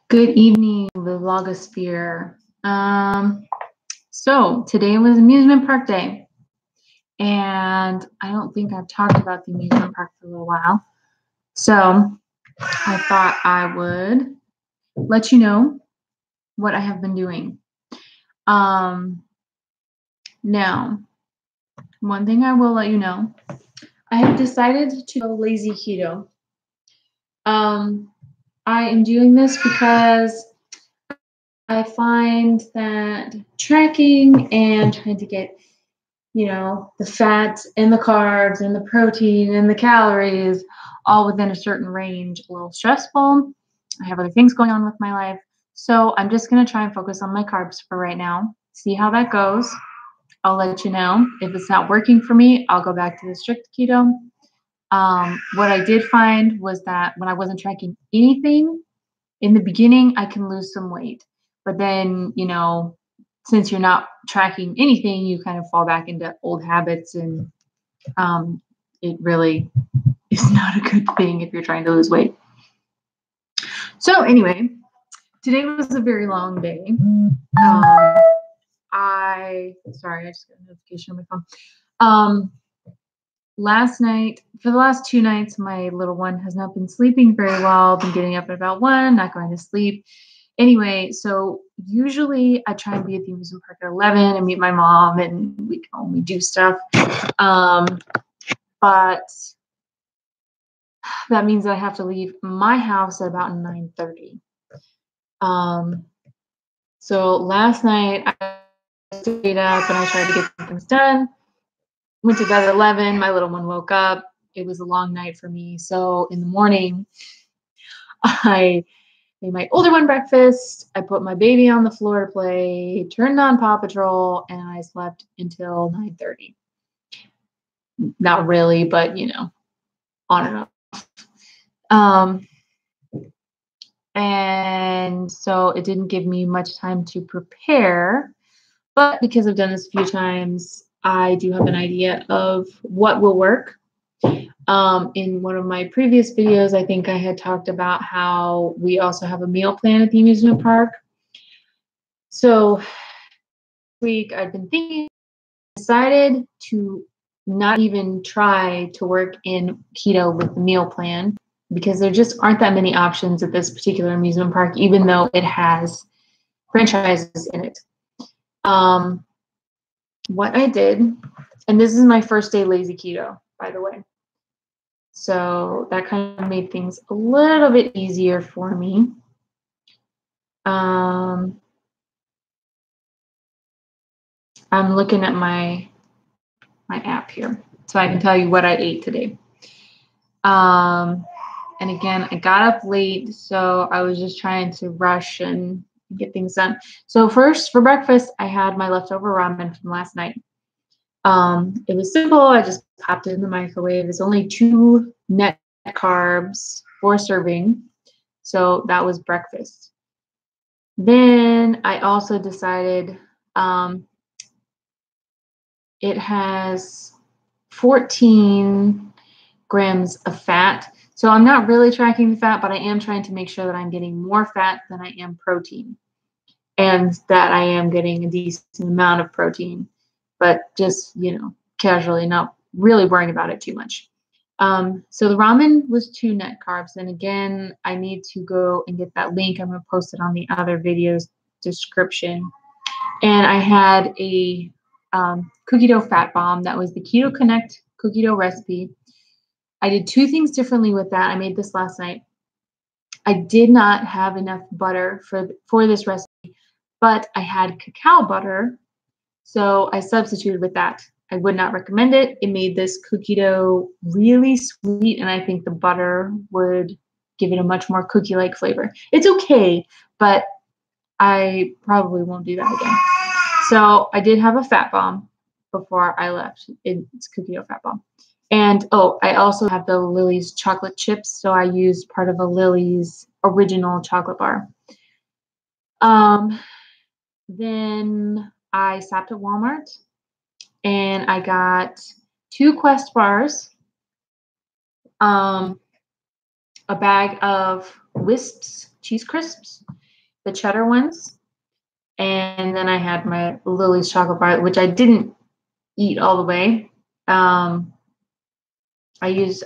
Good evening, the vlogosphere. So today was amusement park day, and I don't think I've talked about the amusement park for a little while. So I thought I would let you know what I have been doing. Now, one thing I will let you know, I have decided to go lazy keto. I am doing this because I find that tracking and trying to get, the fat and the carbs and the protein and the calories all within a certain range a little stressful. I have other things going on with my life. So I'm just going to try and focus on my carbs for right now, see how that goes. I'll let you know. If it's not working for me, I'll go back to the strict keto. What I did find was that when I wasn't tracking anything, in the beginning, I can lose some weight. But then, since you're not tracking anything, you kind of fall back into old habits, and it really is not a good thing if you're trying to lose weight. So anyway, today was a very long day. Sorry, I just got a notification on my phone. Last night, for the last 2 nights, my little one has not been sleeping very well, been getting up at about 1, not going to sleep. Anyway, so usually I try and be at the amusement park at 11 and meet my mom, and we do stuff. But that means that I have to leave my house at about 9:30. So last night I stayed up and I tried to get some things done. Went to bed at 11. My little one woke up. It was a long night for me. So in the morning, I made my older one breakfast. I put my baby on the floor to play, turned on Paw Patrol, and I slept until 9:30. Not really, but on and off. And so it didn't give me much time to prepare, but because I've done this a few times, I do have an idea of what will work. In one of my previous videos, I think I had talked about how we also have a meal plan at the amusement park. So this week I've been thinking, decided to not even try to work in keto with the meal plan because there just aren't that many options at this particular amusement park, even though it has franchises in it. What I did, and this is my first day lazy keto, by the way. So that kind of made things a little bit easier for me. I'm looking at my app here so I can tell you what I ate today. And again, I got up late, so I was just trying to rush and get things done. So first, for breakfast, I had my leftover ramen from last night. It was simple. I just popped it in the microwave. It's only 2 net carbs, 4 serving. So that was breakfast. Then I also decided it has 14 grams of fat. So I'm not really tracking the fat, but I am trying to make sure that I'm getting more fat than I am protein, and that I am getting a decent amount of protein, but just, casually, not really worrying about it too much. So the ramen was 2 net carbs. And again, I need to go and get that link. I'm going to post it on the other video's description. And I had a cookie dough fat bomb. That was the Keto Connect cookie dough recipe. I did 2 things differently with that. I made this last night. I did not have enough butter for this recipe, but I had cacao butter, so I substituted with that. I would not recommend it. It made this cookie dough really sweet, and I think the butter would give it a much more cookie-like flavor. It's okay, but I probably won't do that again. So I did have a fat bomb before I left. It's cookie dough fat bomb. And I also have the Lily's chocolate chips, so I used part of a Lily's original chocolate bar. Then I stopped at Walmart and I got 2 Quest bars. a bag of Wisps cheese crisps, the cheddar ones. And then I had my Lily's chocolate bar, which I didn't eat all the way. I used,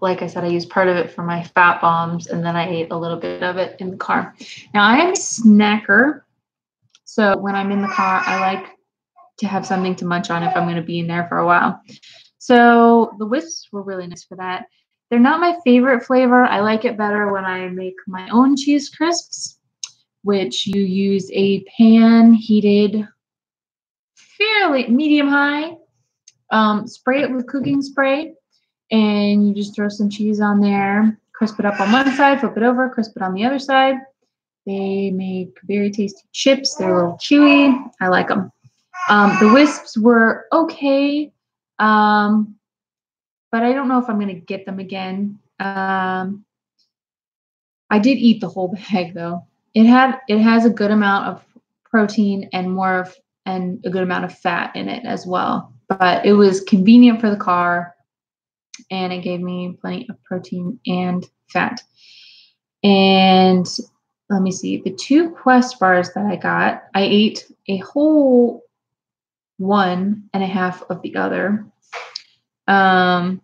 like I said, I used part of it for my fat bombs, and then I ate a little bit of it in the car. Now, I am a snacker, so when I'm in the car, I like to have something to munch on if I'm going to be in there for a while. So the Wisps were really nice for that. They're not my favorite flavor. I like it better when I make my own cheese crisps, which you use a pan heated fairly medium-high, spray it with cooking spray, and you just throw some cheese on there, crisp it up on one side, flip it over, crisp it on the other side. They make very tasty chips. They're a little chewy. I like them. The Wisps were okay, but I don't know if I'm going to get them again. I did eat the whole bag, though. It has a good amount of protein and a good amount of fat in it as well. But it was convenient for the car, and it gave me plenty of protein and fat. And let me see, the 2 Quest bars that I got, I ate a whole 1.5 of the other. I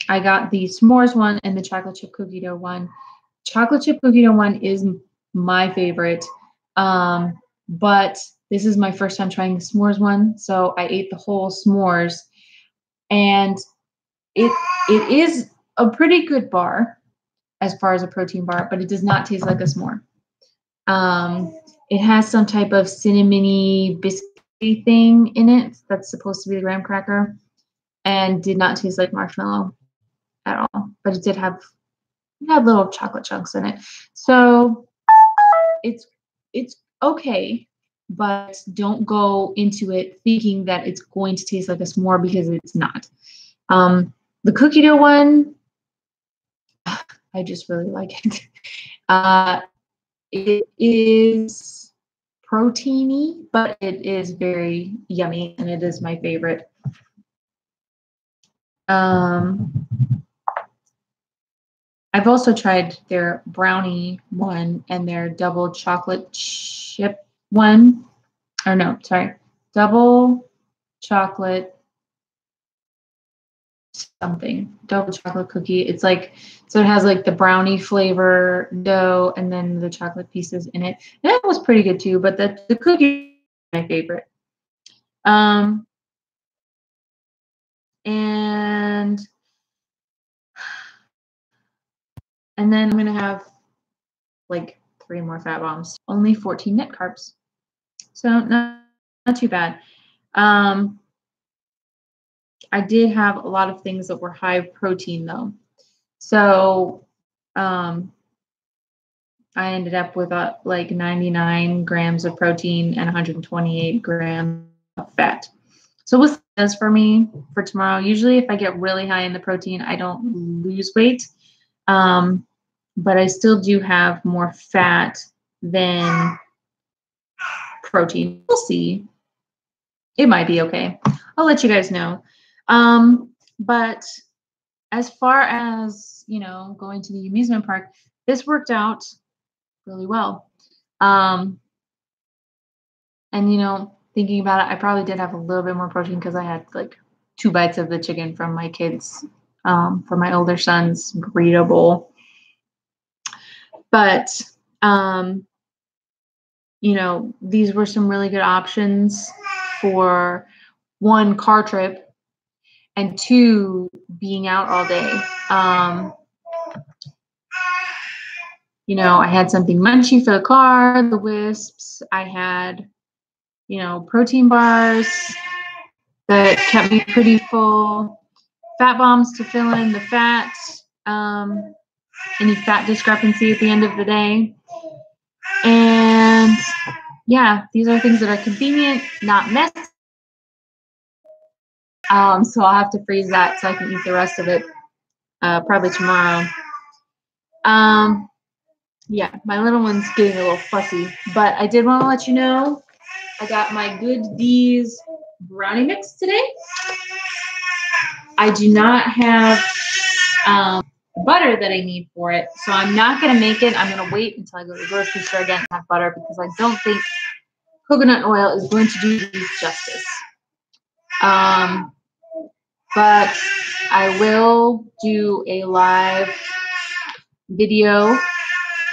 got the s'mores one and the chocolate chip cookie dough one. Chocolate chip cookie dough one is my favorite, but this is my first time trying the s'mores one, so I ate the whole s'mores, and it is a pretty good bar as far as a protein bar, but it does not taste like a s'more. It has some type of cinnamony biscuity thing in it that's supposed to be the graham cracker, and did not taste like marshmallow at all, but it had little chocolate chunks in it. So it's okay, but don't go into it thinking that it's going to taste like a s'more, because it's not. The cookie dough one, I just really like it. It is proteiny, but it is very yummy, and it is my favorite. I've also tried their brownie one and their double chocolate chip one. Or no, sorry, double chocolate something, double chocolate cookie. It's like, so it has like the brownie flavor dough and then the chocolate pieces in it. That was pretty good too, but the cookie is my favorite. And then I'm going to have like 3 more fat bombs. Only 14 net carbs. So not too bad. I did have a lot of things that were high protein though. So I ended up with like 99 grams of protein and 128 grams of fat. So what this does for me for tomorrow, usually if I get really high in the protein, I don't lose weight. But I still do have more fat than protein. We'll see. It might be okay. I'll let you guys know. But as far as, going to the amusement park, this worked out really well. And, thinking about it, I probably did have a little bit more protein because I had like 2 bites of the chicken from my kids, for my older son's burrito bowl. But, these were some really good options for 1, car trip, and 2, being out all day. I had something munchy for the car, the Wisps. I had, protein bars that kept me pretty full, fat bombs to fill in the fat, any fat discrepancy at the end of the day. And yeah, these are things that are convenient, not messy. So I'll have to freeze that so I can eat the rest of it probably tomorrow. Yeah, my little one's getting a little fussy, but I did want to let you know I got my Good D's brownie mix today. I do not have butter that I need for it. So I'm not going to make it. I'm going to wait until I go to the grocery store again and have butter because I don't think coconut oil is going to do these justice. But I will do a live video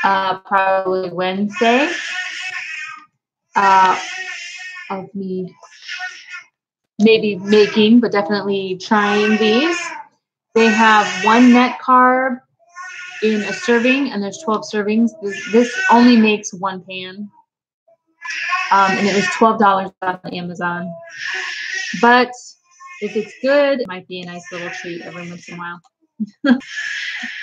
probably Wednesday of me maybe making, but definitely trying these. They have 1 net carb in a serving, and there's 12 servings. This only makes 1 pan, and it was $12 on Amazon. But if it's good, it might be a nice little treat every once in a while.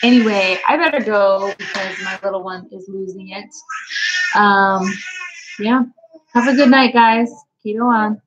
Anyway, I better go because my little one is losing it. Yeah. Have a good night, guys. Keto on.